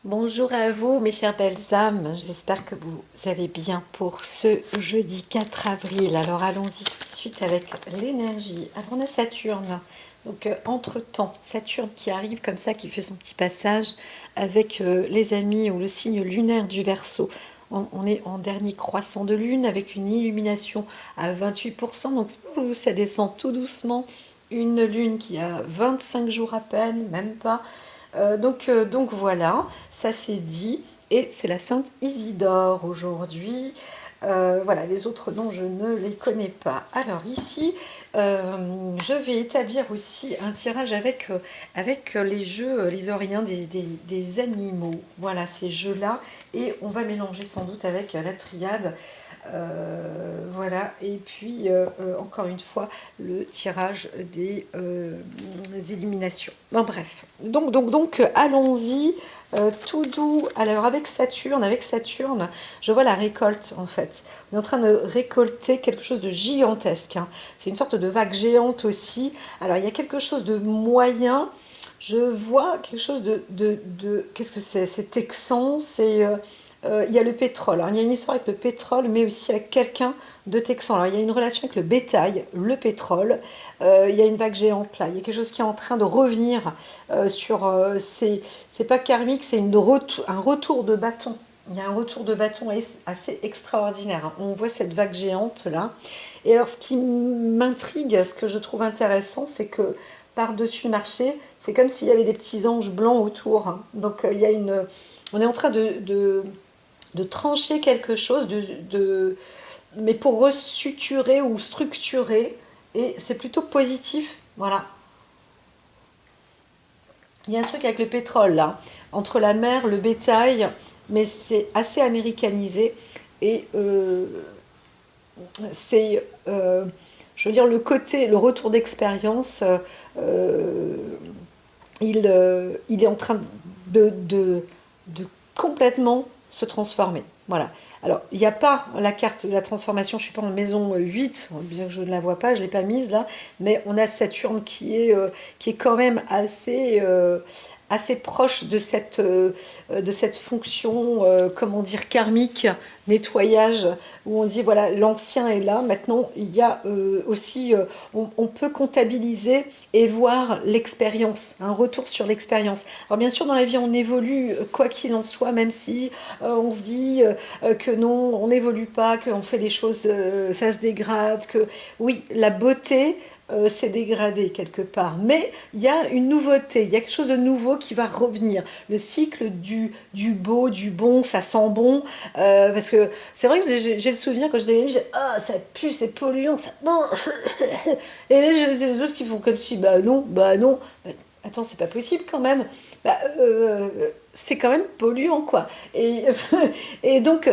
Bonjour à vous, mes chères belles âmes. J'espère que vous allez bien pour ce jeudi 4 avril. Alors allons-y tout de suite avec l'énergie. Alors on a Saturne. Donc entre-temps, Saturne qui arrive comme ça, qui fait son petit passage avec les amis ou le signe lunaire du Verseau. On est en dernier croissant de lune avec une illumination à 28%. Donc ça descend tout doucement. Une lune qui a 25 jours à peine, même pas. Donc voilà, ça c'est dit. Et c'est la Sainte Isidore aujourd'hui. Voilà, les autres noms, je ne les connais pas. Alors ici, je vais établir aussi un tirage avec les jeux lésoriens des animaux. Voilà, ces jeux-là. Et on va mélanger sans doute avec la triade. Voilà, et puis encore une fois, le tirage des illuminations. Bon, bref, donc allons-y, tout doux. Alors, avec Saturne, je vois la récolte en fait. On est en train de récolter quelque chose de gigantesque, hein. C'est une sorte de vague géante aussi. Alors, il y a quelque chose de moyen. Je vois quelque chose qu'est-ce que c'est? C'est texan, il y a le pétrole. Alors, il y a une histoire avec le pétrole, mais aussi avec quelqu'un de texan. Alors, il y a une relation avec le bétail, le pétrole. Il y a une vague géante là. Il y a quelque chose qui est en train de revenir sur. C'est pas karmique, c'est un retour de bâton. Il y a un retour de bâton assez extraordinaire, hein. On voit cette vague géante là. Et alors, ce qui m'intrigue, ce que je trouve intéressant, c'est que par-dessus le marché, c'est comme s'il y avait des petits anges blancs autour, hein. Donc, il y a on est en train de trancher quelque chose, mais pour resuturer ou structurer, et c'est plutôt positif. Voilà. Il y a un truc avec le pétrole là, entre la mer, le bétail, mais c'est assez américanisé. Et c'est, je veux dire, le retour d'expérience, euh, il est en train de complètement se transformer. Voilà. Alors, il n'y a pas la carte de la transformation, je ne suis pas en maison 8, bien que je ne la vois pas, je ne l'ai pas mise là, mais on a Saturne qui est quand même assez proche de cette fonction, comment dire, karmique, nettoyage, où on dit, voilà, l'ancien est là, maintenant il y a aussi, on peut comptabiliser et voir l'expérience, un retour sur l'expérience. Alors bien sûr, dans la vie, on évolue, quoi qu'il en soit, même si on se dit que non, on n'évolue pas, qu'on fait des choses, ça se dégrade, que oui, la beauté s'est dégradée quelque part. Mais il y a une nouveauté, il y a quelque chose de nouveau qui va revenir. Le cycle du beau, du bon, ça sent bon. Parce que c'est vrai que j'ai le souvenir quand j'étais j'ai ah, ça pue, c'est polluant, ça. Non. Et là, j'ai les autres qui font comme si, bah non, bah non. Bah, attends, c'est pas possible quand même. Bah, c'est quand même polluant, quoi. Et, et donc,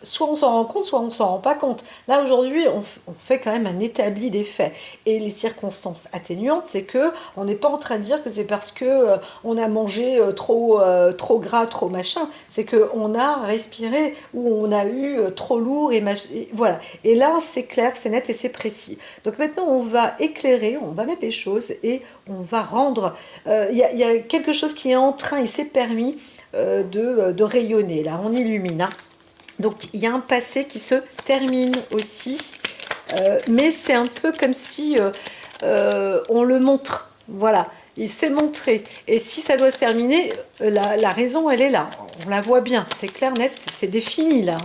soit on s'en rend compte, soit on s'en rend pas compte. Là, aujourd'hui, on fait quand même un établi des faits. Et les circonstances atténuantes, c'est que on n'est pas en train de dire que c'est parce que on a mangé trop gras, trop machin. C'est que on a respiré ou on a eu trop lourd et voilà. Et là, c'est clair, c'est net et c'est précis. Donc maintenant, on va éclairer, on va mettre les choses et on va rendre. Y a quelque chose qui est en train, il s'est permis de rayonner. Là, on illumine, hein. Donc il y a un passé qui se termine aussi, mais c'est un peu comme si on le montre. Voilà, il s'est montré. Et si ça doit se terminer, la raison, elle est là. On la voit bien, c'est clair, net, c'est défini là.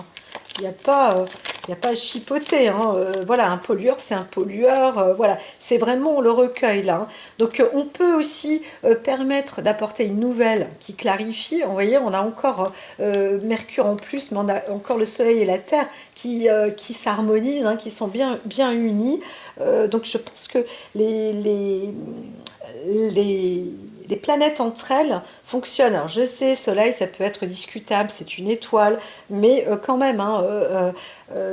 Il n'y a pas, il a pas à chipoter, hein. Voilà, un pollueur, c'est un pollueur. Voilà, c'est vraiment le recueil là, hein. Donc, on peut aussi permettre d'apporter une nouvelle qui clarifie. Vous voyez, on a encore Mercure en plus, mais on a encore le Soleil et la Terre qui s'harmonisent, hein, qui sont bien unis. Donc, je pense que les, les planètes entre elles fonctionnent. Alors je sais, Soleil, ça peut être discutable, c'est une étoile, mais quand même, hein,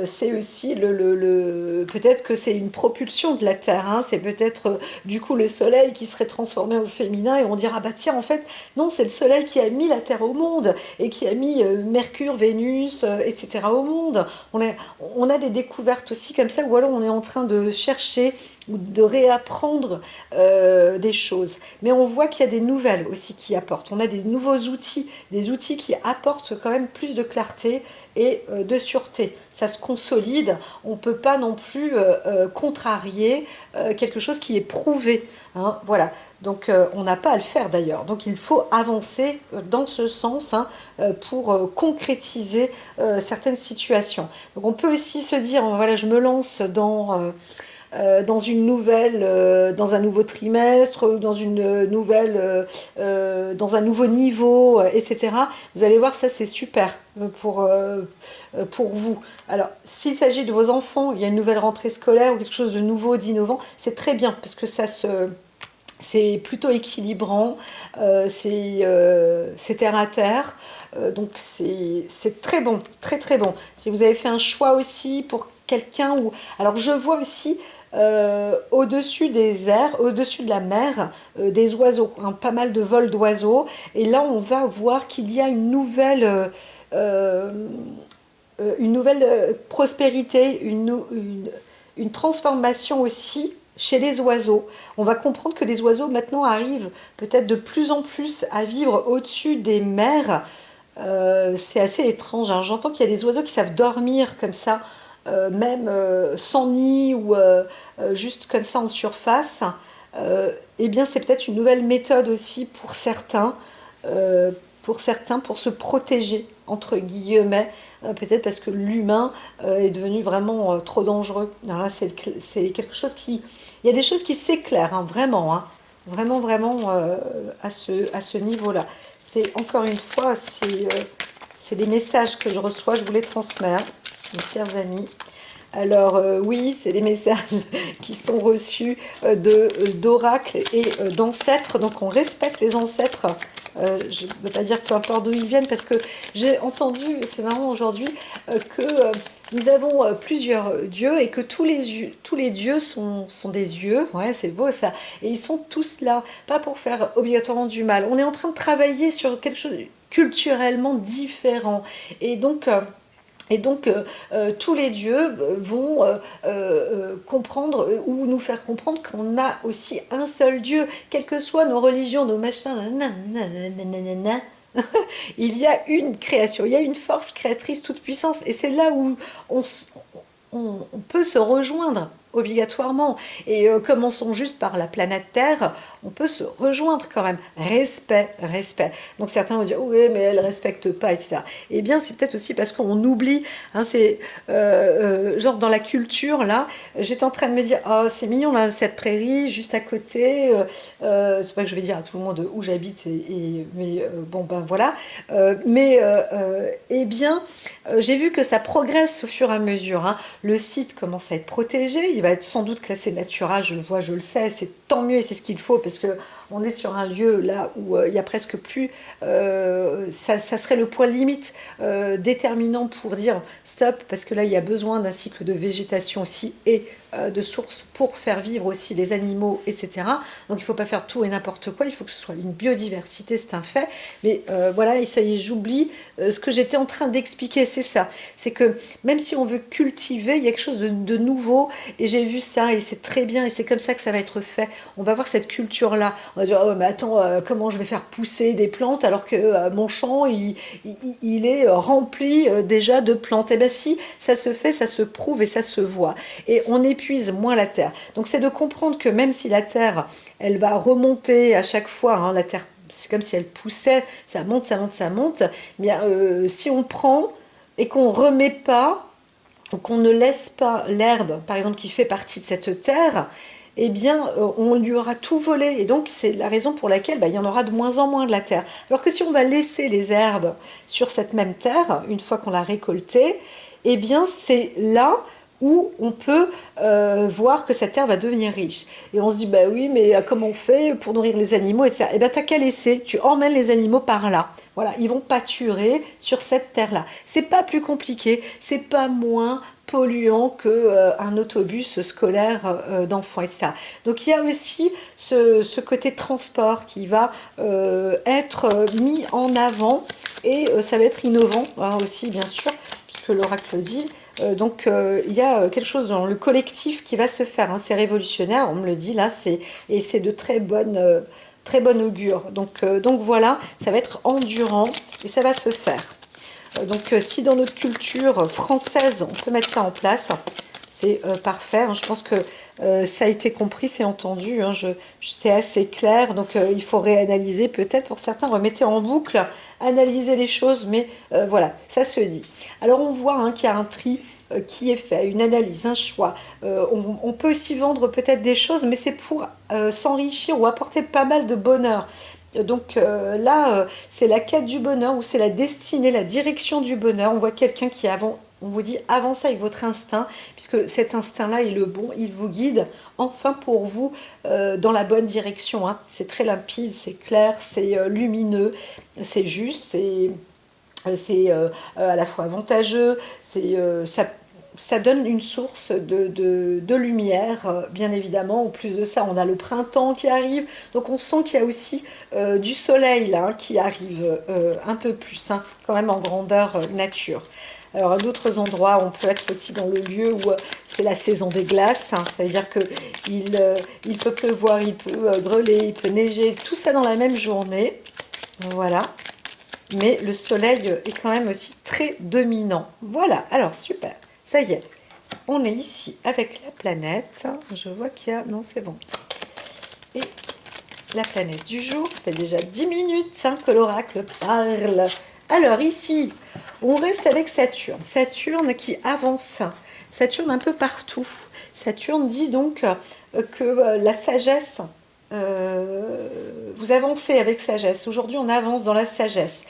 c'est aussi peut-être que c'est une propulsion de la Terre, hein, c'est peut-être du coup le Soleil qui serait transformé au féminin et on dira, bah tiens, en fait, non, c'est le Soleil qui a mis la Terre au monde et qui a mis Mercure, Vénus, etc. au monde. On a des découvertes aussi comme ça, ou alors on est en train de chercher ou de réapprendre des choses. Mais on voit qu'il y a des nouvelles aussi qui apportent. On a des nouveaux outils, des outils qui apportent quand même plus de clarté et de sûreté. Ça se consolide, on ne peut pas non plus contrarier quelque chose qui est prouvé. Hein, voilà, donc on n'a pas à le faire d'ailleurs. Donc il faut avancer dans ce sens hein, pour concrétiser certaines situations. Donc on peut aussi se dire, voilà, je me lance dans une nouvelle, dans un nouveau trimestre, dans une nouvelle, dans un nouveau niveau, etc. Vous allez voir, ça c'est super pour vous. Alors, s'il s'agit de vos enfants, il y a une nouvelle rentrée scolaire ou quelque chose de nouveau, d'innovant, c'est très bien parce que c'est plutôt équilibrant, c'est terre à terre, donc c'est très bon, très très bon. Si vous avez fait un choix aussi pour quelqu'un, ou alors je vois aussi au-dessus des airs, au-dessus de la mer, des oiseaux, hein, pas mal de vols d'oiseaux, et là on va voir qu'il y a une nouvelle prospérité, une transformation aussi chez les oiseaux. On va comprendre que les oiseaux maintenant arrivent peut-être de plus en plus à vivre au-dessus des mers. C'est assez étrange, hein. J'entends qu'il y a des oiseaux qui savent dormir comme ça, même sans nid ou juste comme ça en surface. Eh bien, c'est peut-être une nouvelle méthode aussi pour se protéger, entre guillemets, peut-être parce que l'humain est devenu vraiment trop dangereux. Alors là, c'est quelque chose qui... Il y a des choses qui s'éclairent, hein, vraiment, hein, vraiment, vraiment à ce niveau-là. C'est, encore une fois, c'est des messages que je reçois, je vous les transmets, hein, mes chers amis. Alors oui, c'est des messages qui sont reçus d'oracles et d'ancêtres, donc on respecte les ancêtres. Je ne veux pas dire peu importe d'où ils viennent, parce que j'ai entendu, c'est marrant aujourd'hui, que nous avons plusieurs dieux et que tous les dieux sont des yeux, ouais, c'est beau ça, et ils sont tous là, pas pour faire obligatoirement du mal. On est en train de travailler sur quelque chose culturellement différent, et donc... tous les dieux vont comprendre ou nous faire comprendre qu'on a aussi un seul Dieu, quelles que soient nos religions, nos machins, nanana. Il y a une création, il y a une force créatrice toute puissance, et c'est là où on, on peut se rejoindre obligatoirement. Et commençons juste par la planète Terre, on peut se rejoindre quand même. Respect, respect. Donc certains vont dire, oui, mais elle ne respecte pas, etc. Eh bien, c'est peut-être aussi parce qu'on oublie, hein, c'est genre dans la culture, là, j'étais en train de me dire, oh, c'est mignon, là, cette prairie, juste à côté, c'est pas que je vais dire à tout le monde où j'habite, mais bon, ben voilà. Eh bien, j'ai vu que ça progresse au fur et à mesure, hein. Le site commence à être protégé, il va être sans doute classé Natura, je le vois, je le sais, c'est tant mieux et c'est ce qu'il faut parce que on est sur un lieu là où il y a presque plus, ça serait le point limite déterminant pour dire stop, parce que là il y a besoin d'un cycle de végétation aussi et de sources pour faire vivre aussi les animaux, etc. Donc il ne faut pas faire tout et n'importe quoi, il faut que ce soit une biodiversité, c'est un fait. Mais voilà, et ça y est, j'oublie ce que j'étais en train d'expliquer, c'est ça. C'est que même si on veut cultiver, il y a quelque chose de nouveau, et j'ai vu ça, et c'est très bien, et c'est comme ça que ça va être fait. On va voir cette culture-là. On va dire, oh mais attends, comment je vais faire pousser des plantes alors que mon champ, il est rempli déjà de plantes. Eh bien si, ça se fait, ça se prouve et ça se voit. Et on épuise moins la terre. Donc c'est de comprendre que même si la terre, elle va remonter à chaque fois, hein, la terre, c'est comme si elle poussait, ça monte, ça monte, ça monte. Bien, si on prend et qu'on ne remet pas, ou qu'on ne laisse pas l'herbe, par exemple, qui fait partie de cette terre, eh bien, on lui aura tout volé. Et donc, c'est la raison pour laquelle il y en aura de moins en moins de la terre. Alors que si on va laisser les herbes sur cette même terre, une fois qu'on l'a récoltée, eh bien, c'est là où on peut voir que cette terre va devenir riche. Et on se dit, bah oui, mais comment on fait pour nourrir les animaux, etc. Eh bien, t'as qu'à laisser, tu emmènes les animaux par là. Voilà, ils vont pâturer sur cette terre-là. C'est pas plus compliqué, c'est pas moins polluant qu'un autobus scolaire d'enfants, etc. Donc il y a aussi ce côté transport qui va être mis en avant, et ça va être innovant, hein, aussi, bien sûr, puisque l'oracle dit, Il y a quelque chose dans le collectif qui va se faire, hein. C'est révolutionnaire, on me le dit là, et c'est de très bonne augure. Donc voilà, ça va être endurant et ça va se faire. Si dans notre culture française, on peut mettre ça en place, c'est parfait, hein. Je pense que ça a été compris, c'est entendu, hein. C'est assez clair. Il faut réanalyser peut-être pour certains, remettez en boucle, analyser les choses, mais voilà, ça se dit. Alors on voit, hein, qu'il y a un tri qui est fait, une analyse, un choix. On peut aussi vendre peut-être des choses, mais c'est pour s'enrichir ou apporter pas mal de bonheur. C'est la quête du bonheur ou c'est la destinée, la direction du bonheur. On voit quelqu'un qui avance, on vous dit avancez avec votre instinct, puisque cet instinct-là est le bon, il vous guide enfin pour vous dans la bonne direction, hein. C'est très limpide, c'est clair, c'est lumineux, c'est juste, c'est à la fois avantageux, ça donne une source de lumière, bien évidemment. En plus de ça, on a le printemps qui arrive, donc on sent qu'il y a aussi du soleil là, hein, qui arrive un peu plus, hein, quand même en grandeur nature. Alors à d'autres endroits, on peut être aussi dans le lieu où c'est la saison des glaces, hein. Ça veut dire que il peut pleuvoir, il peut grêler, il peut neiger, tout ça dans la même journée. Voilà. Mais le soleil est quand même aussi très dominant. Voilà, alors super, ça y est, on est ici avec la planète. Je vois qu'il y a... Non, c'est bon. Et la planète du jour, ça fait déjà 10 minutes, hein, que l'oracle parle. Alors ici, on reste avec Saturne. Saturne qui avance. Saturne un peu partout. Saturne dit donc que la sagesse... vous avancez avec sagesse. Aujourd'hui, on avance dans la sagesse,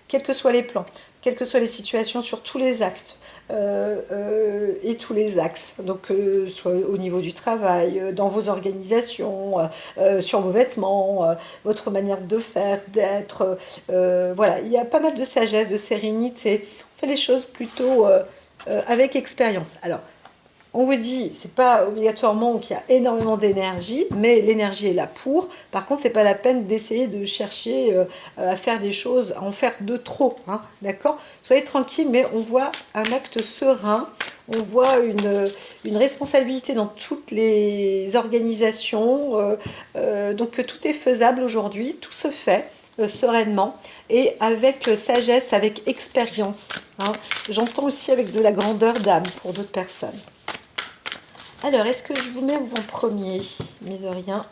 quels que soient les plans, quelles que soient les situations, sur tous les actes et tous les axes. Soit au niveau du travail, dans vos organisations, sur vos vêtements, votre manière de faire, d'être. Voilà, il y a pas mal de sagesse, de sérénité. On fait les choses plutôt avec expérience. Alors, on vous dit, c'est pas obligatoirement qu'il y a énormément d'énergie, mais l'énergie est là pour. Par contre, c'est pas la peine d'essayer de chercher à faire des choses, à en faire de trop, hein, d'accord? Soyez tranquille, mais on voit un acte serein, on voit une responsabilité dans toutes les organisations, donc tout est faisable aujourd'hui, tout se fait sereinement et avec sagesse, avec expérience, hein. J'entends aussi avec de la grandeur d'âme pour d'autres personnes. Alors, est-ce que je vous mets en premier, mais de rien?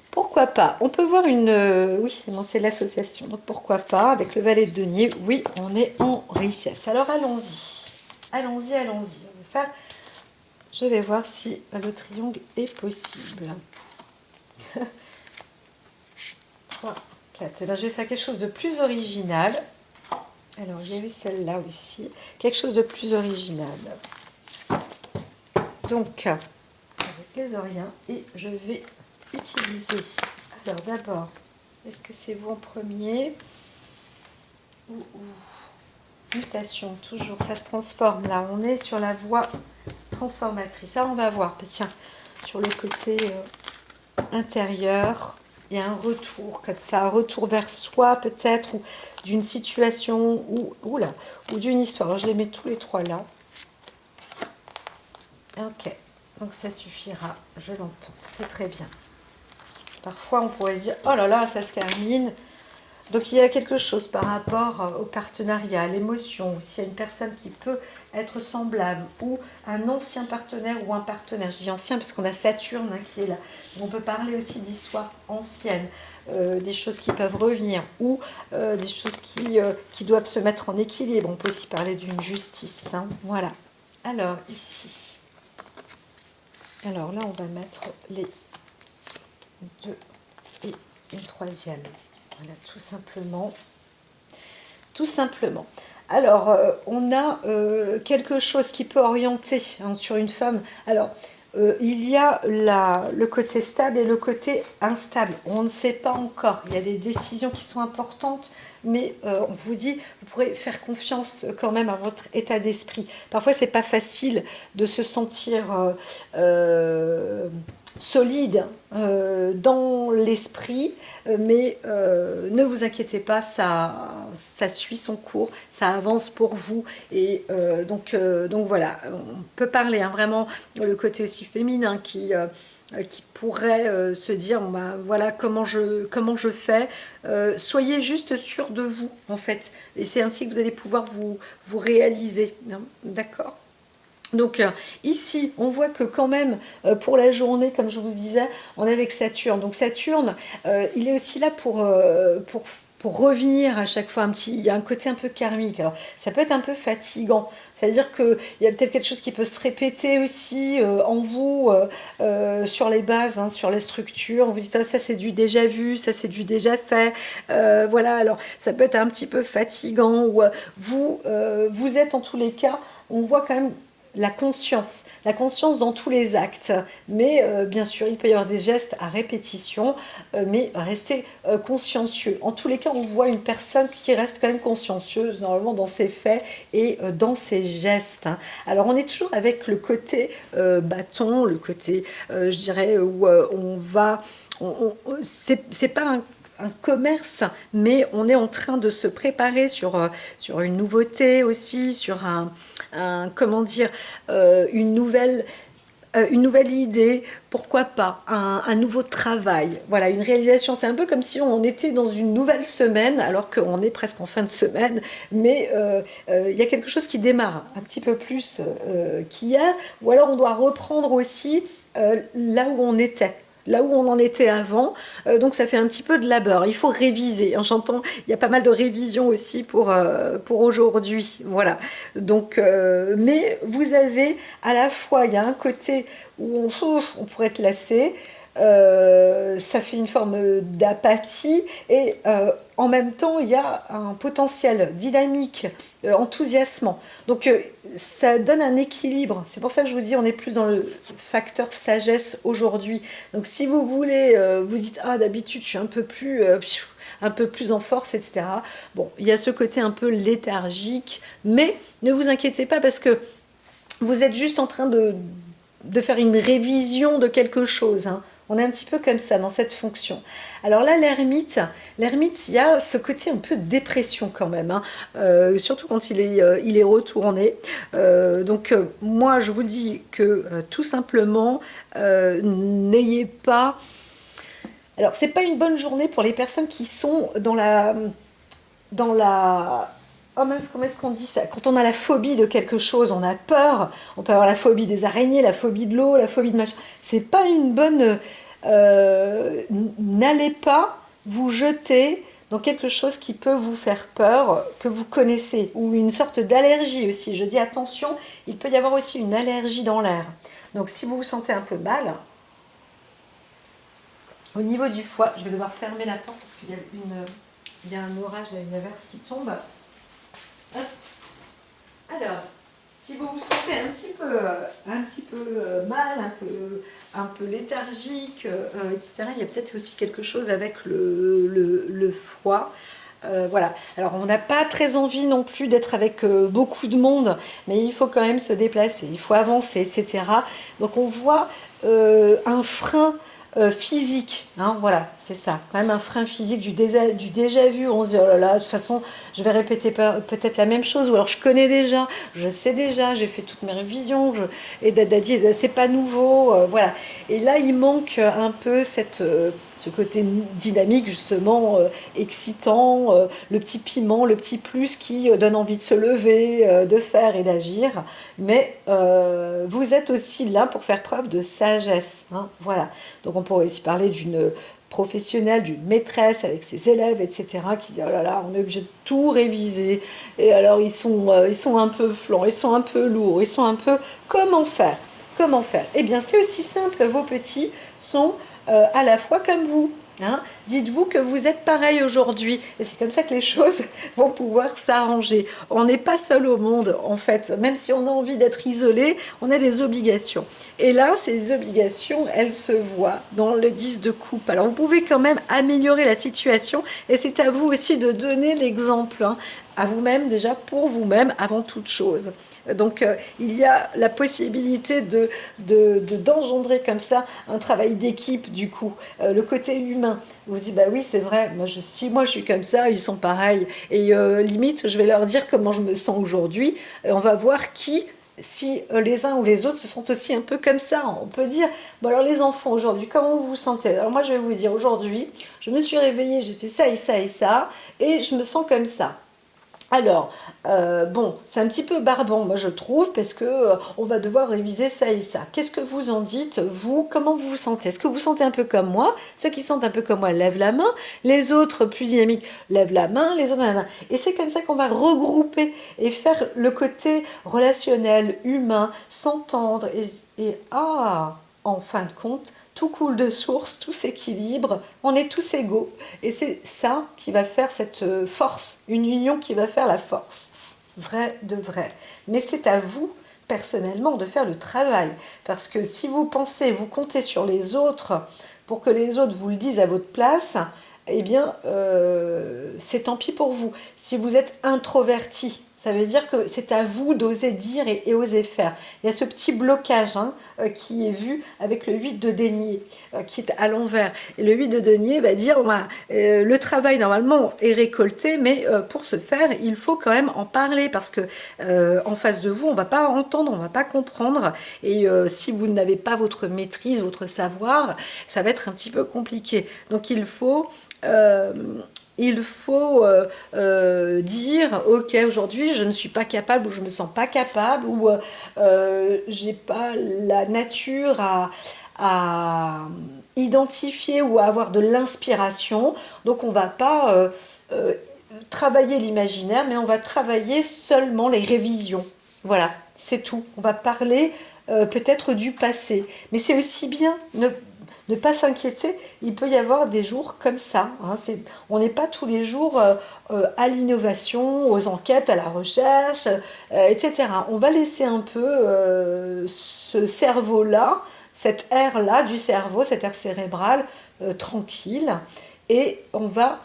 Pourquoi pas? On peut voir une... oui, non, c'est l'association, donc pourquoi pas? Avec le valet de denier, oui, on est en richesse. Alors, allons-y. Allons-y, allons-y. Je vais voir si le triangle est possible. 3, 4. Et bien, je vais faire quelque chose de plus original. Alors, il y avait celle-là aussi. Quelque chose de plus original. Donc, avec les Oriens, et je vais utiliser, alors d'abord, est-ce que c'est vous en premier ou mutation, toujours, ça se transforme, là, on est sur la voie transformatrice. Alors, on va voir, tiens, sur le côté intérieur, il y a un retour, comme ça, un retour vers soi, peut-être, ou d'une situation, ou d'une histoire. Alors, je les mets tous les trois là. Ok, donc ça suffira, je l'entends, c'est très bien. Parfois on pourrait se dire, oh là là, ça se termine. Donc il y a quelque chose par rapport au partenariat, à l'émotion, ou s'il y a une personne qui peut être semblable, ou un ancien partenaire ou un partenaire. Je dis ancien parce qu'on a Saturne, hein, qui est là. On peut parler aussi d'histoires anciennes, des choses qui peuvent revenir, ou des choses qui doivent se mettre en équilibre. On peut aussi parler d'une justice, hein. Voilà. Alors ici... Alors là, on va mettre les 2 et une troisième. Voilà, tout simplement. Tout simplement. Alors, on a quelque chose qui peut orienter, hein, sur une femme. Alors, il y a le côté stable et le côté instable. On ne sait pas encore. Il y a des décisions qui sont importantes, mais on vous dit, vous pourrez faire confiance quand même à votre état d'esprit. Parfois, c'est pas facile de se sentir solide dans l'esprit, mais ne vous inquiétez pas, ça suit son cours, ça avance pour vous. Et donc voilà, on peut parler hein, vraiment le côté aussi féminin qui pourrait se dire bon, bah, voilà comment je fais. Soyez juste sûr de vous en fait, et c'est ainsi que vous allez pouvoir vous réaliser, hein, d'accord. Donc ici, on voit que quand même, pour la journée, comme je vous disais, on est avec Saturne. Donc Saturne, il est aussi là pour revenir à chaque fois un petit... Il y a un côté un peu karmique. Alors, ça peut être un peu fatigant. C'est-à-dire qu'il y a peut-être quelque chose qui peut se répéter aussi en vous, sur les bases, hein, sur les structures. Vous dites, oh, ça c'est du déjà vu, ça c'est du déjà fait. Voilà, alors ça peut être un petit peu fatigant. Ou vous êtes en tous les cas, on voit quand même la conscience dans tous les actes. Mais bien sûr, il peut y avoir des gestes à répétition, mais restez consciencieux. En tous les cas, on voit une personne qui reste quand même consciencieuse, normalement, dans ses faits et dans ses gestes. Hein. Alors, on est toujours avec le côté bâton, le côté, je dirais, où on va... c'est pas un commerce, mais on est en train de se préparer sur une nouveauté aussi, sur comment dire, une nouvelle idée, pourquoi pas, un nouveau travail, voilà, une réalisation. C'est un peu comme si on était dans une nouvelle semaine, alors qu'on est presque en fin de semaine, mais il y a quelque chose qui démarre un petit peu plus qu'hier, ou alors on doit reprendre aussi là où on était. Là où on en était avant, donc ça fait un petit peu de labeur. Il faut réviser. En chantant, il y a pas mal de révisions aussi pour aujourd'hui. Voilà. Donc, mais vous avez à la fois, il y a un côté où on pourrait être lassé, ça fait une forme d'apathie et en même temps il y a un potentiel dynamique, enthousiasmant. Donc ça donne un équilibre. C'est pour ça que je vous dis on est plus dans le facteur sagesse aujourd'hui. Donc si vous voulez, vous dites ah d'habitude je suis un peu plus en force, etc. Bon, il y a ce côté un peu léthargique, mais ne vous inquiétez pas parce que vous êtes juste en train de faire une révision de quelque chose. Hein. On est un petit peu comme ça dans cette fonction. Alors là, l'ermite, il y a ce côté un peu dépression quand même, hein. Surtout quand il est retourné. Moi, je vous dis que tout simplement, n'ayez pas... Alors, c'est pas une bonne journée pour les personnes qui sont dans la... Oh mince, comment est-ce qu'on dit ça? Quand on a la phobie de quelque chose, on a peur. On peut avoir la phobie des araignées, la phobie de l'eau, la phobie de machin. C'est pas une bonne... N'allez pas vous jeter dans quelque chose qui peut vous faire peur, que vous connaissez, ou une sorte d'allergie aussi. Je dis attention, il peut y avoir aussi une allergie dans l'air. Donc si vous vous sentez un peu mal, au niveau du foie, je vais devoir fermer la porte parce qu'il y a il y a un orage, là, une averse qui tombe. Hop. Alors, si vous vous sentez un petit peu mal, un peu léthargique, etc., il y a peut-être aussi quelque chose avec le foie. Voilà. Alors, on n'a pas très envie non plus d'être avec beaucoup de monde, mais il faut quand même se déplacer, il faut avancer, etc. Donc, on voit un frein physique, hein, voilà, c'est ça, quand même un frein physique du déjà vu, on se dit oh là là, de toute façon je vais répéter peut-être la même chose, ou alors je connais déjà, je sais déjà, j'ai fait toutes mes révisions, et Dadi, c'est pas nouveau, voilà, et là il manque un peu ce côté dynamique justement, excitant, le petit piment, le petit plus qui donne envie de se lever, de faire et d'agir, mais vous êtes aussi là pour faire preuve de sagesse, hein, voilà, donc on pourrait aussi parler d'une professionnelle, d'une maîtresse avec ses élèves, etc., qui dit oh là là, on est obligé de tout réviser, et alors ils sont un peu flancs, ils sont un peu lourds, ils sont un peu... Comment faire? Comment faire? Eh bien, c'est aussi simple, vos petits sont à la fois comme vous. Hein, dites-vous que vous êtes pareil aujourd'hui et c'est comme ça que les choses vont pouvoir s'arranger. On n'est pas seul au monde en fait, même si on a envie d'être isolé, on a des obligations. Et là, ces obligations, elles se voient dans le 10 de coupe. Alors vous pouvez quand même améliorer la situation et c'est à vous aussi de donner l'exemple, hein, à vous-même déjà, pour vous-même avant toute chose. Donc il y a la possibilité d'engendrer comme ça un travail d'équipe du coup. Le côté humain. Vous dites, bah oui, c'est vrai, si moi je suis comme ça, ils sont pareils. Et limite, je vais leur dire comment je me sens aujourd'hui. On va voir si les uns ou les autres se sentent aussi un peu comme ça. On peut dire, bon alors les enfants aujourd'hui, comment vous vous sentez? Alors moi je vais vous dire, aujourd'hui, je me suis réveillée, j'ai fait ça et ça et ça, et je me sens comme ça. Alors, bon, c'est un petit peu barbant, moi je trouve, parce que on va devoir réviser ça et ça. Qu'est-ce que vous en dites, vous? Comment vous vous sentez? Est-ce que vous vous sentez un peu comme moi? Ceux qui sentent un peu comme moi lèvent la main, les autres plus dynamiques lèvent la main, les autres la main. Et c'est comme ça qu'on va regrouper et faire le côté relationnel, humain, s'entendre en fin de compte, tout coule de source, tout s'équilibre, on est tous égaux. Et c'est ça qui va faire cette force, une union qui va faire la force, vrai de vrai. Mais c'est à vous, personnellement, de faire le travail. Parce que si vous pensez, vous comptez sur les autres pour que les autres vous le disent à votre place, eh bien, c'est tant pis pour vous. Si vous êtes introverti, ça veut dire que c'est à vous d'oser dire et oser faire. Il y a ce petit blocage qui est vu avec le 8 de denier, qui est à l'envers. Et le 8 de denier va dire, le travail normalement est récolté, mais pour ce faire, il faut quand même en parler, parce que en face de vous, on ne va pas entendre, on ne va pas comprendre. Et si vous n'avez pas votre maîtrise, votre savoir, ça va être un petit peu compliqué. Donc euh, il faut dire, ok, aujourd'hui je ne suis pas capable, ou je me sens pas capable, ou j'ai pas la nature à identifier ou à avoir de l'inspiration. Donc on va pas travailler l'imaginaire, mais on va travailler seulement les révisions. Voilà, c'est tout. On va parler peut-être du passé. Mais c'est aussi bien ne pas s'inquiéter. Il peut y avoir des jours comme ça. Hein. On n'est pas tous les jours à l'innovation, aux enquêtes, à la recherche, etc. On va laisser un peu ce cerveau-là, cette aire-là du cerveau, cette aire cérébrale, tranquille. Et on va,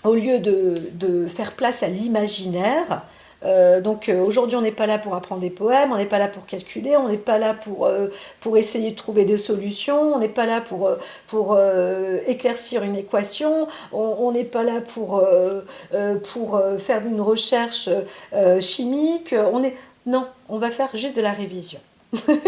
au lieu de faire place à l'imaginaire, aujourd'hui on n'est pas là pour apprendre des poèmes, on n'est pas là pour calculer, on n'est pas là pour essayer de trouver des solutions, on n'est pas là pour éclaircir une équation, on n'est pas là pour faire une recherche chimique, non, on va faire juste de la révision.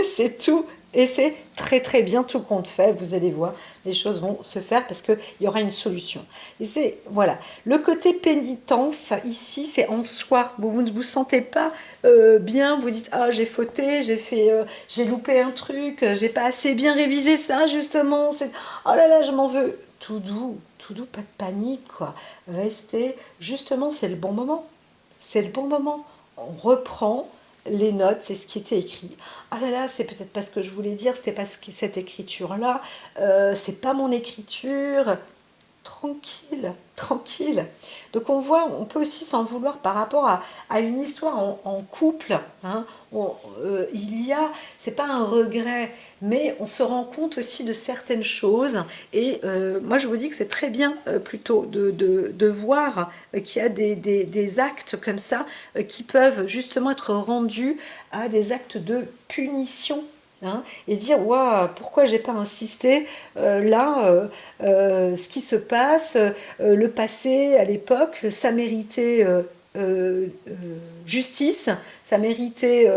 C'est tout. Et c'est très très bien, tout compte fait, vous allez voir, les choses vont se faire parce qu'il y aura une solution. Et c'est, voilà, le côté pénitence, ici, c'est en soi. Vous ne vous sentez pas bien, vous dites, ah, j'ai fauté, j'ai loupé un truc, j'ai pas assez bien révisé ça, justement, oh là là, je m'en veux. Tout doux, pas de panique, quoi. Restez, justement, c'est le bon moment. C'est le bon moment. On reprend les notes, c'est ce qui était écrit. Ah là là, c'est peut-être pas ce que je voulais dire, c'était pas cette écriture-là, c'est pas mon écriture. Tranquille, tranquille. Donc on peut aussi s'en vouloir par rapport à une histoire en couple. Hein. C'est pas un regret, mais on se rend compte aussi de certaines choses. Et moi je vous dis que c'est très bien plutôt de voir qu'il y a des actes comme ça qui peuvent justement être rendus à des actes de punition. Hein, et dire waouh, pourquoi j'ai pas insisté ce qui se passe, le passé à l'époque, ça méritait justice, ça méritait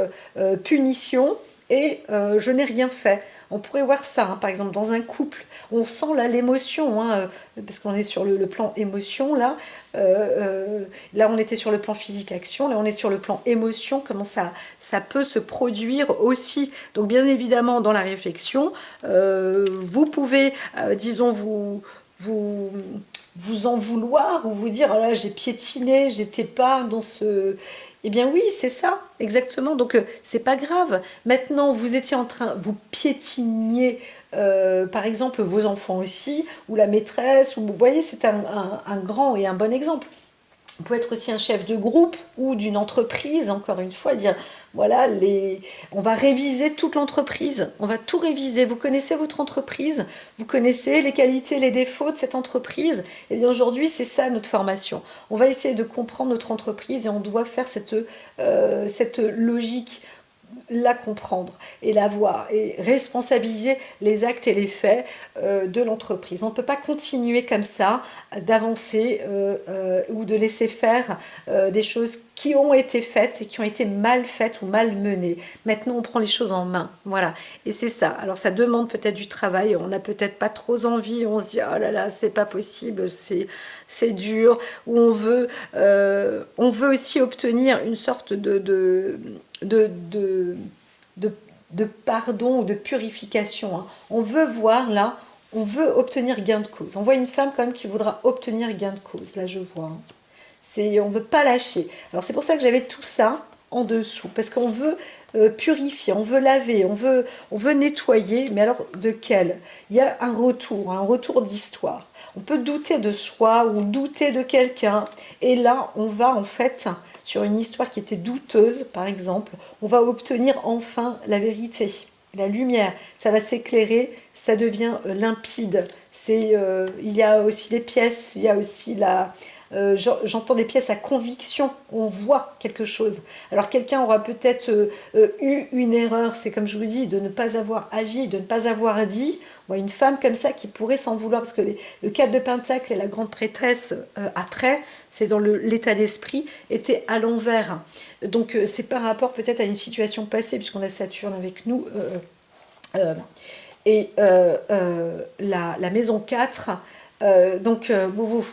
punition, et je n'ai rien fait. On pourrait voir ça, hein, par exemple, dans un couple. On sent là l'émotion, hein, parce qu'on est sur le plan émotion, là. Là, on était sur le plan physique-action, là, on est sur le plan émotion, comment ça peut se produire aussi. Donc, bien évidemment, dans la réflexion, vous pouvez, disons, vous en vouloir, ou vous dire, oh là, j'ai piétiné, j'étais pas dans ce... Eh bien oui, c'est ça, exactement. Donc c'est pas grave. Maintenant, vous étiez en train, vous piétiniez, par exemple, vos enfants aussi, ou la maîtresse, ou vous voyez, c'est un grand et un bon exemple. On peut être aussi un chef de groupe ou d'une entreprise, encore une fois, dire, voilà, on va réviser toute l'entreprise, on va tout réviser. Vous connaissez votre entreprise, vous connaissez les qualités, les défauts de cette entreprise. Et bien aujourd'hui, c'est ça notre formation. On va essayer de comprendre notre entreprise et on doit faire cette logique, la comprendre et la voir et responsabiliser les actes et les faits de l'entreprise. On ne peut pas continuer comme ça d'avancer ou de laisser faire des choses qui ont été faites et qui ont été mal faites ou mal menées. Maintenant, on prend les choses en main. Voilà. Et c'est ça. Alors, ça demande peut-être du travail. On n'a peut-être pas trop envie. On se dit, oh là là, c'est pas possible, c'est dur. Ou on veut aussi obtenir une sorte de, de, de pardon ou de purification. Hein. On veut voir là, on veut obtenir gain de cause. On voit une femme quand même qui voudra obtenir gain de cause. Là, je vois. Hein. On ne veut pas lâcher. Alors, c'est pour ça que j'avais tout ça en dessous. Parce qu'on veut purifier, on veut laver, on veut nettoyer. Mais alors, de quel? Il y a un retour d'histoire. On peut douter de soi ou douter de quelqu'un. Et là, on va en fait, sur une histoire qui était douteuse, par exemple, on va obtenir enfin la vérité, la lumière. Ça va s'éclairer, ça devient limpide. Il y a aussi des pièces, il y a aussi j'entends des pièces à conviction, on voit quelque chose. Alors quelqu'un aura peut-être eu une erreur, c'est comme je vous dis, de ne pas avoir agi, de ne pas avoir dit. On voit une femme comme ça qui pourrait s'en vouloir, parce que le 4 de Pentacle et la grande prêtresse, après, c'est dans l'état d'esprit, était à l'envers. Donc c'est par rapport peut-être à une situation passée, puisqu'on a Saturne avec nous. La maison 4...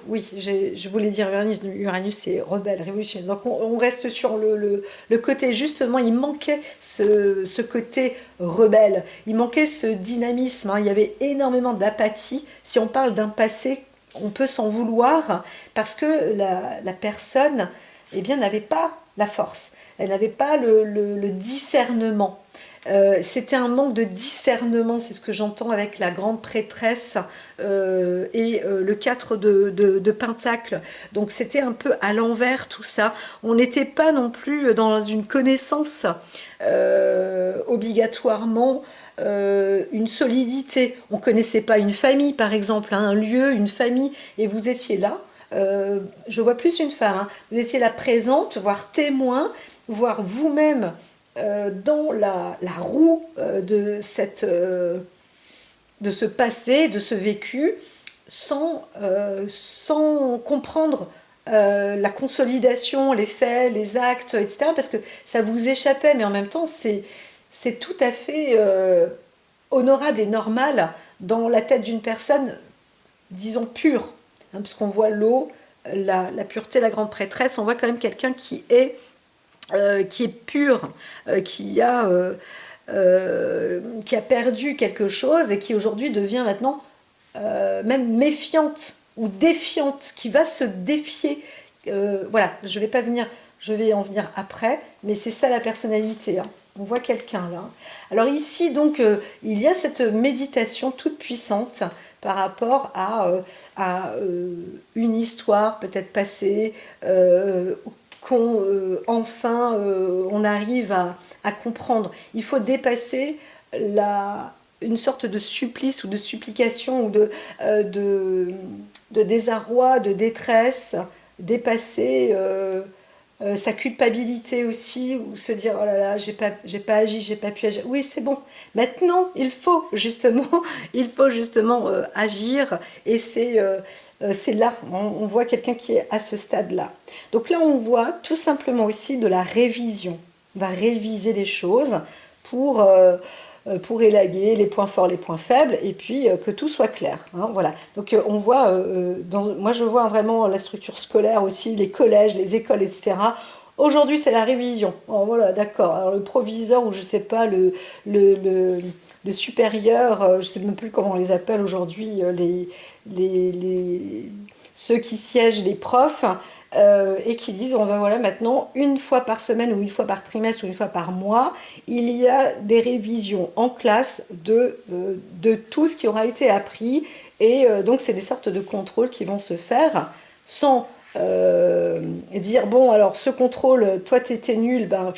oui, je voulais dire Uranus, c'est rebelle, révolutionnaire. Donc on reste sur le côté, justement, il manquait ce côté rebelle, il manquait ce dynamisme, hein. Il y avait énormément d'apathie. Si on parle d'un passé, on peut s'en vouloir parce que la personne, eh bien, n'avait pas la force, elle n'avait pas le discernement. C'était un manque de discernement, c'est ce que j'entends avec la grande prêtresse et le 4 de Pentacle. Donc c'était un peu à l'envers tout ça. On n'était pas non plus dans une connaissance obligatoirement une solidité. On ne connaissait pas une famille, par exemple, hein, un lieu, une famille, et vous étiez là. Je vois plus une femme, hein. Vous étiez là présente, voire témoin, voire vous-même dans la roue de ce passé, de ce vécu, sans comprendre la consolidation, les faits, les actes, etc. Parce que ça vous échappait, mais en même temps, c'est tout à fait honorable et normal dans la tête d'une personne, disons, pure. Hein, parce qu'on voit l'eau, la pureté, la grande prêtresse, on voit quand même quelqu'un qui est pur, qui a perdu quelque chose et qui aujourd'hui devient maintenant même méfiante ou défiante, qui va se défier. Voilà, je vais en venir après, mais c'est ça la personnalité. Hein. On voit quelqu'un là. Alors ici, donc, il y a cette méditation toute puissante par rapport à une histoire peut-être passée, enfin on arrive à comprendre. Il faut dépasser une sorte de supplice ou de supplication ou de désarroi, de détresse, dépasser sa culpabilité aussi, ou se dire oh là là, j'ai pas agi, j'ai pas pu agir. Oui, c'est bon. Maintenant, il faut justement agir, et c'est là, on voit quelqu'un qui est à ce stade-là. Donc là, on voit tout simplement aussi de la révision. On va réviser les choses pour élaguer les points forts, les points faibles, et puis que tout soit clair. Hein, voilà. Donc on voit, moi je vois vraiment la structure scolaire aussi, les collèges, les écoles, etc. Aujourd'hui, c'est la révision. Alors, voilà, d'accord. Alors le proviseur, ou je sais pas, le supérieur, je sais même plus comment on les appelle aujourd'hui, ceux qui siègent, les profs, et qui disent on va, voilà, maintenant une fois par semaine ou une fois par trimestre ou une fois par mois, il y a des révisions en classe de tout ce qui aura été appris, et donc c'est des sortes de contrôles qui vont se faire sans dire bon alors ce contrôle, toi t'étais nul, ben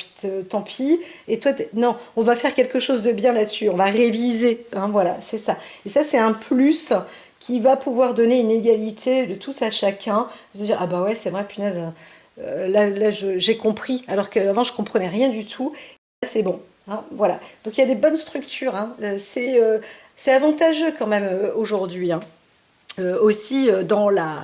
tant pis, et toi non, on va faire quelque chose de bien là-dessus, on va réviser, hein, voilà, c'est ça. Et ça c'est un plus qui va pouvoir donner une égalité de tous à chacun, de dire ah bah ouais c'est vrai punaise, là j'ai compris, alors qu'avant je comprenais rien du tout, là c'est bon, hein, voilà. Donc il y a des bonnes structures, hein, c'est avantageux quand même aujourd'hui, hein. Aussi dans la,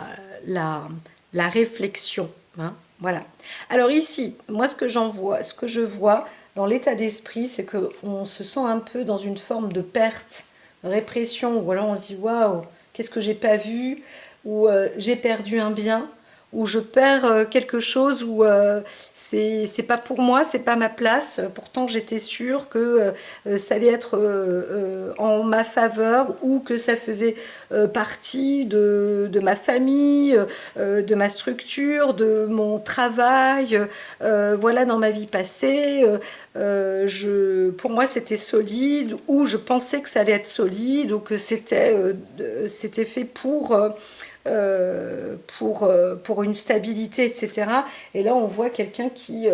la réflexion, hein, voilà. Alors ici, moi ce que je vois dans l'état d'esprit, c'est qu'on se sent un peu dans une forme de perte, de répression, ou alors on se dit waouh, qu'est-ce que j'ai pas vu, ou j'ai perdu un bien, ou je perds quelque chose, ou c'est pas pour moi, c'est pas ma place. Pourtant j'étais sûre que ça allait être en ma faveur, ou que ça faisait partie de ma famille, de ma structure, de mon travail, voilà, dans ma vie passée. Pour moi, c'était solide, ou je pensais que ça allait être solide, ou que c'était fait pour une stabilité, etc. Et là, on voit quelqu'un qui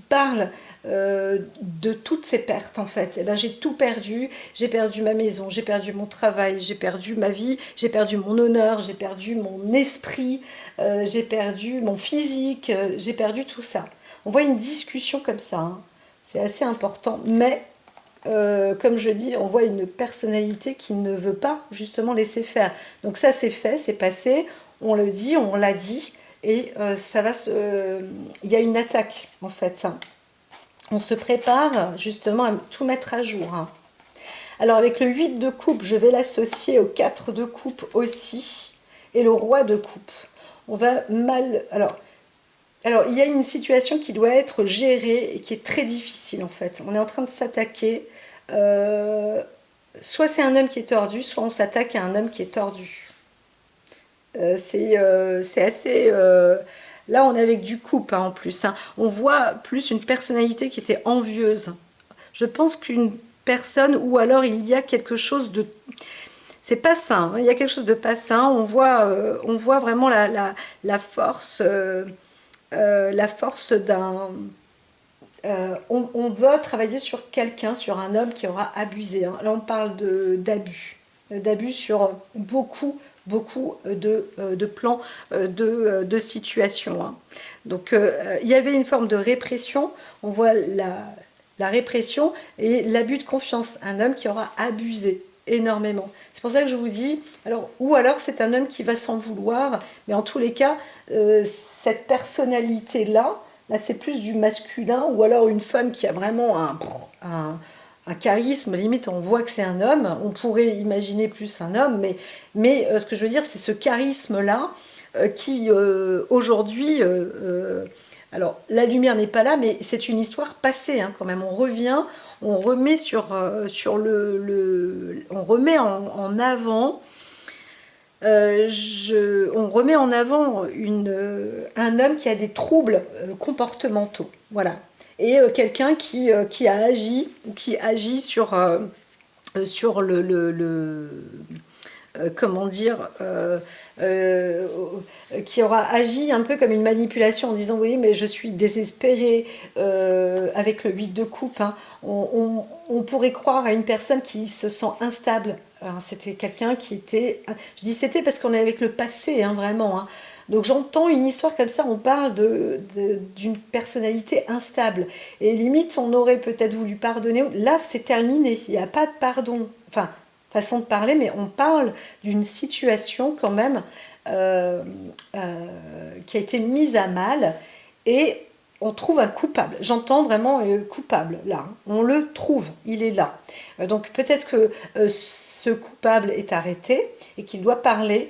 parle de toutes ces pertes, en fait. Et ben, j'ai tout perdu. J'ai perdu ma maison, j'ai perdu mon travail, j'ai perdu ma vie, j'ai perdu mon honneur, j'ai perdu mon esprit, j'ai perdu mon physique, j'ai perdu tout ça. On voit une discussion comme ça, hein. C'est assez important, mais comme je dis, on voit une personnalité qui ne veut pas justement laisser faire. Donc ça c'est fait, c'est passé, on le dit, on l'a dit, et il y a une attaque en fait, hein. On se prépare justement à tout mettre à jour, hein. Alors avec le 8 de coupe, je vais l'associer au 4 de coupe aussi, et le roi de coupe. On va mal... Alors, il y a une situation qui doit être gérée et qui est très difficile en fait. On est en train de s'attaquer. euh, Soit c'est un homme qui est tordu, soit on s'attaque à un homme qui est tordu. C'est assez... Là, on est avec du couple, hein, en plus, hein. On voit plus une personnalité qui était envieuse. Je pense qu'une personne, ou alors il y a quelque chose de... C'est pas sain, hein, il y a quelque chose de pas sain. On voit vraiment la force d'un... on veut travailler sur quelqu'un, sur un homme qui aura abusé, hein. Là, on parle d'abus sur beaucoup de plans, de situations, hein. Donc, il y avait une forme de répression. On voit la répression et l'abus de confiance. Un homme qui aura abusé énormément. C'est pour ça que je vous dis, ou alors c'est un homme qui va s'en vouloir, mais en tous les cas, cette personnalité-là, là c'est plus du masculin, ou alors une femme qui a vraiment un charisme, limite on voit que c'est un homme, on pourrait imaginer plus un homme, mais ce que je veux dire c'est ce charisme-là qui aujourd'hui... alors la lumière n'est pas là, mais c'est une histoire passée, hein, quand même. On revient, on remet on remet en avant, on remet en avant un homme qui a des troubles comportementaux, voilà, et quelqu'un qui a agi, ou qui agit sur comment dire, euh, qui aura agi un peu comme une manipulation en disant oui mais je suis désespérée, avec le 8 de coupe, hein. On pourrait croire à une personne qui se sent instable, hein. C'était quelqu'un qui était, je dis c'était parce qu'on est avec le passé, hein, vraiment, hein. Donc j'entends une histoire comme ça, on parle d'une personnalité instable. Et limite, on aurait peut-être voulu pardonner. Là, c'est terminé, il n'y a pas de pardon. Enfin, façon de parler, mais on parle d'une situation quand même euh, qui a été mise à mal, et on trouve un coupable. J'entends vraiment coupable là, hein. On le trouve, il est là. Donc peut-être que ce coupable est arrêté et qu'il doit parler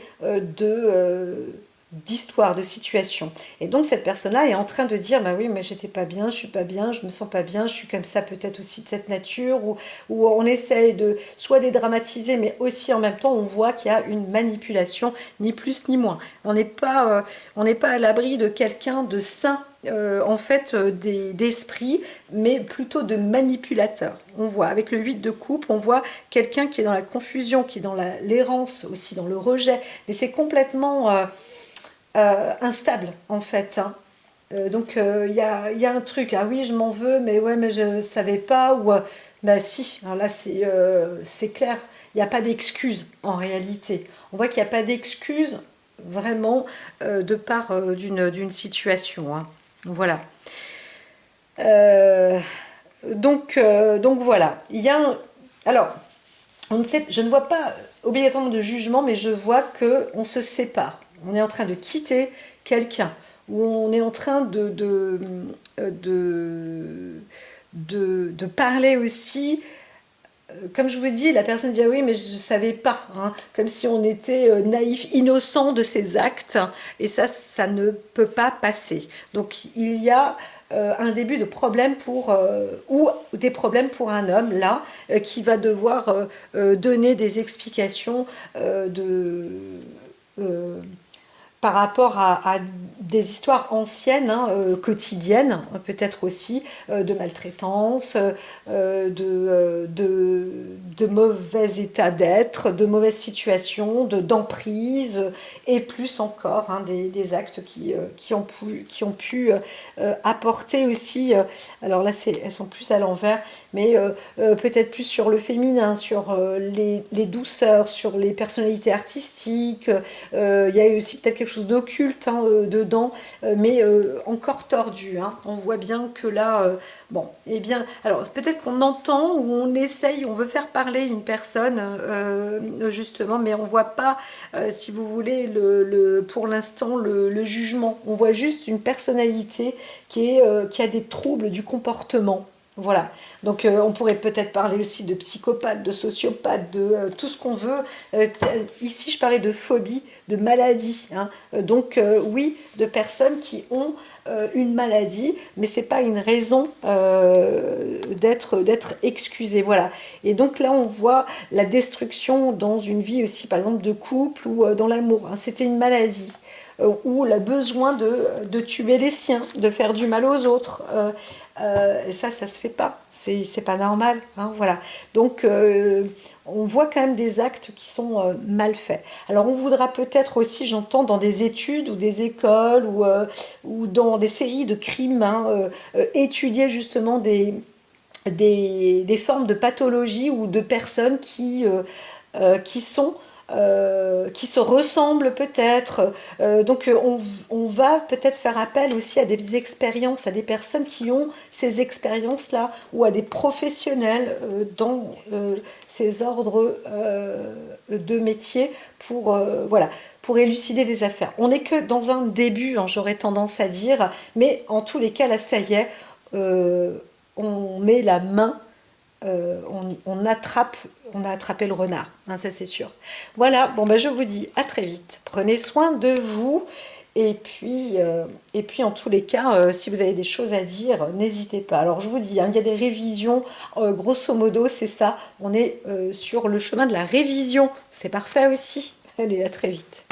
d'histoire, de situation. Et donc cette personne-là est en train de dire bah oui mais j'étais pas bien, je suis pas bien, je me sens pas bien, je suis comme ça peut-être aussi de cette nature, ou on essaye de soit dédramatiser, mais aussi en même temps on voit qu'il y a une manipulation, ni plus ni moins. On n'est pas à l'abri de quelqu'un de sain, en fait, d'esprit, mais plutôt de manipulateur. On voit avec le 8 de coupe, on voit quelqu'un qui est dans la confusion, qui est dans l'errance, aussi dans le rejet, mais c'est complètement instable en fait, hein. Donc il y a un truc, ah oui je m'en veux, mais ouais mais je savais pas, ou bah si, alors là c'est clair, il n'y a pas d'excuse en réalité. On voit qu'il n'y a pas d'excuse vraiment de part d'une situation, hein. Voilà. Euh, donc voilà. Il y a alors, on ne sait, je ne vois pas obligatoirement de jugement, mais je vois que on se sépare. On est en train de quitter quelqu'un, ou on est en train de parler aussi. Comme je vous dis, la personne dit ah oui, mais je ne savais pas, hein, comme si on était naïf, innocent de ses actes, hein, et ça ne peut pas passer. Donc il y a un début de problème ou des problèmes pour un homme là qui va devoir donner des explications euh, par rapport à des histoires anciennes, hein, quotidiennes, peut-être aussi, de maltraitance, de mauvais état d'être, de mauvaises situations, d'emprise, et plus encore, hein, des actes qui ont pu apporter aussi, alors là elles sont plus à l'envers, mais peut-être plus sur le féminin, sur les douceurs, sur les personnalités artistiques. Il y a eu aussi peut-être quelque chose d'occulte, hein, dedans, mais encore tordu, hein. On voit bien que là, bon, eh bien, alors peut-être qu'on entend ou on essaye, on veut faire parler une personne, justement, mais on voit pas, si vous voulez, pour l'instant, le jugement. On voit juste une personnalité qui a des troubles du comportement. Voilà, donc on pourrait peut-être parler aussi de psychopathe, de sociopathe, de tout ce qu'on veut. Ici, je parlais de phobie, de maladie, hein. Donc oui, de personnes qui ont une maladie, mais c'est pas une raison d'être excusé. Voilà. Et donc là, on voit la destruction dans une vie aussi, par exemple, de couple ou dans l'amour, hein. C'était une maladie. Ou le besoin de tuer les siens, de faire du mal aux autres. Et ça se fait pas. C'est pas normal, hein, voilà. Donc, on voit quand même des actes qui sont mal faits. Alors, on voudra peut-être aussi, j'entends, dans des études ou des écoles ou dans des séries de crimes, hein, étudier justement des formes de pathologie ou de personnes qui se ressemblent peut-être. Donc on va peut-être faire appel aussi à des expériences, à des personnes qui ont ces expériences-là, ou à des professionnels dans ces ordres de métier voilà, pour élucider des affaires. On n'est que dans un début, hein, j'aurais tendance à dire, mais en tous les cas, là, ça y est, on met la main, on a attrapé le renard, hein, ça c'est sûr. Voilà, bon ben je vous dis à très vite. Prenez soin de vous. Et puis en tous les cas, si vous avez des choses à dire, n'hésitez pas. Alors je vous dis, hein, il y a des révisions, grosso modo, c'est ça. On est sur le chemin de la révision. C'est parfait aussi. Allez, à très vite.